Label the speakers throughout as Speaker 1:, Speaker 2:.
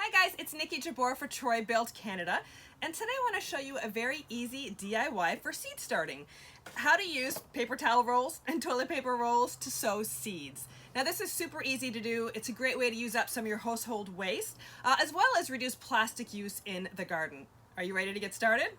Speaker 1: Hi guys, it's Nikki Jabor for Troy Build Canada, and today I want to show you a very easy DIY for seed starting. How to use paper towel rolls and toilet paper rolls to sow seeds. Now this is super easy to do. It's a great way to use up some of your household waste, as well as reduce plastic use in the garden. Are you ready to get started?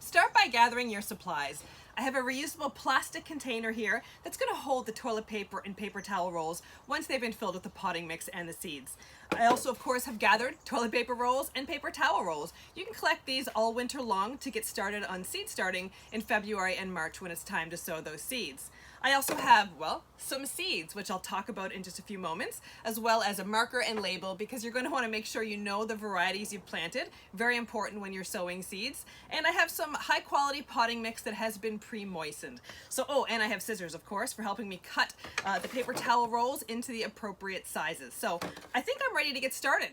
Speaker 1: Start by gathering your supplies. I have a reusable plastic container here that's going to hold the toilet paper and paper towel rolls once they've been filled with the potting mix and the seeds. I also, of course, have gathered toilet paper rolls and paper towel rolls. You can collect these all winter long to get started on seed starting in February and March when it's time to sow those seeds. I also have, well, some seeds, which I'll talk about in just a few moments, as well as a marker and label, because you're going to want to make sure you know the varieties you've planted. Very important when you're sowing seeds. And I have some high quality potting mix that has been pre-moistened. So, oh, and I have scissors, of course, for helping me cut the paper towel rolls into the appropriate sizes. So I think I'm ready to get started.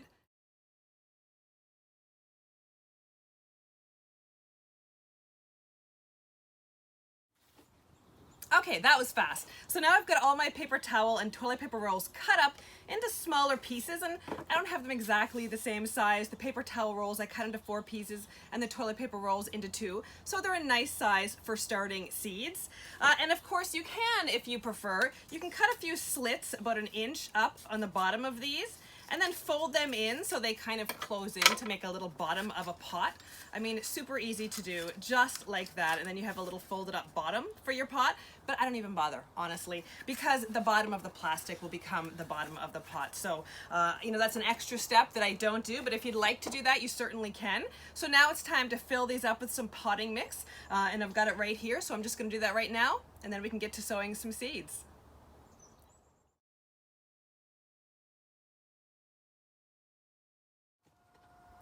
Speaker 1: Okay, that was fast. So now I've got all my paper towel and toilet paper rolls cut up into smaller pieces, and I don't have them exactly the same size. The paper towel rolls I cut into 4 pieces and the toilet paper rolls into 2. So they're a nice size for starting seeds. And of course you can, if you prefer, you can cut a few slits about 1 inch up on the bottom of these, and then fold them in so they kind of close in to make a little bottom of a pot. I mean, super easy to do, just like that. And then you have a little folded up bottom for your pot, but I don't even bother, honestly, because the bottom of the plastic will become the bottom of the pot. So, that's an extra step that I don't do, but if you'd like to do that, you certainly can. So now it's time to fill these up with some potting mix, and I've got it right here, so I'm just gonna do that right now, and then we can get to sowing some seeds.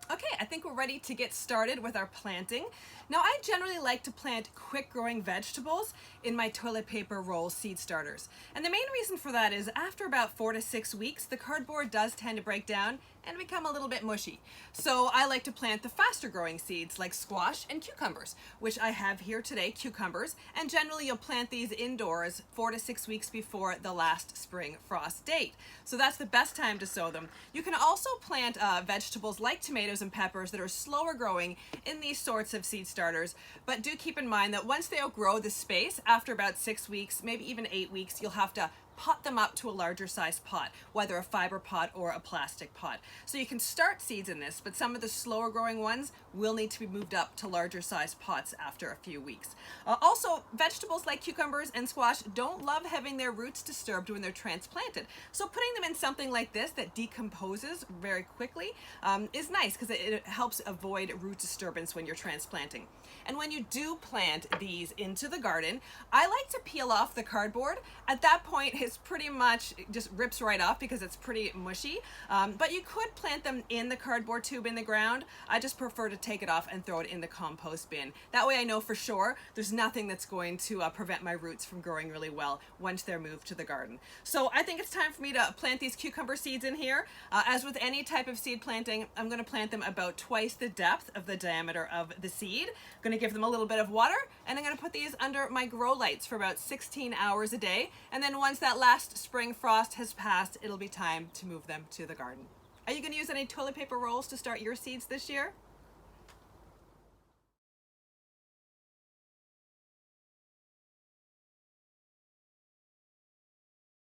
Speaker 1: Okay, I think we're ready to get started with our planting. Now, I generally like to plant quick growing vegetables in my toilet paper roll seed starters. And the main reason for that is after about 4 to 6 weeks, the cardboard does tend to break down and become a little bit mushy. So I like to plant the faster growing seeds like squash and cucumbers, which I have here today, cucumbers. And generally you'll plant these indoors 4 to 6 weeks before the last spring frost date. So that's the best time to sow them. You can also plant vegetables like tomatoes and peppers that are slower growing in these sorts of seed starters, but do keep in mind that once they outgrow the space, after about 6 weeks, maybe even 8 weeks, you'll have to pot them up to a larger size pot, whether a fiber pot or a plastic pot. So you can start seeds in this, but some of the slower growing ones will need to be moved up to larger size pots after a few weeks. Also, vegetables like cucumbers and squash don't love having their roots disturbed when they're transplanted. So putting them in something like this that decomposes very quickly is nice, because it helps avoid root disturbance when you're transplanting. And when you do plant these into the garden, I like to peel off the cardboard. At that point, it's pretty much just rips right off because it's pretty mushy. But you could plant them in the cardboard tube in the ground. I just prefer to take it off and throw it in the compost bin. That way I know for sure there's nothing that's going to prevent my roots from growing really well once they're moved to the garden. So I think it's time for me to plant these cucumber seeds in here. As with any type of seed planting, I'm going to plant them about twice the depth of the diameter of the seed. I'm going to give them a little bit of water, and I'm going to put these under my grow lights for about 16 hours a day. And then once that last spring frost has passed, it'll be time to move them to the garden. Are you going to use any toilet paper rolls to start your seeds this year?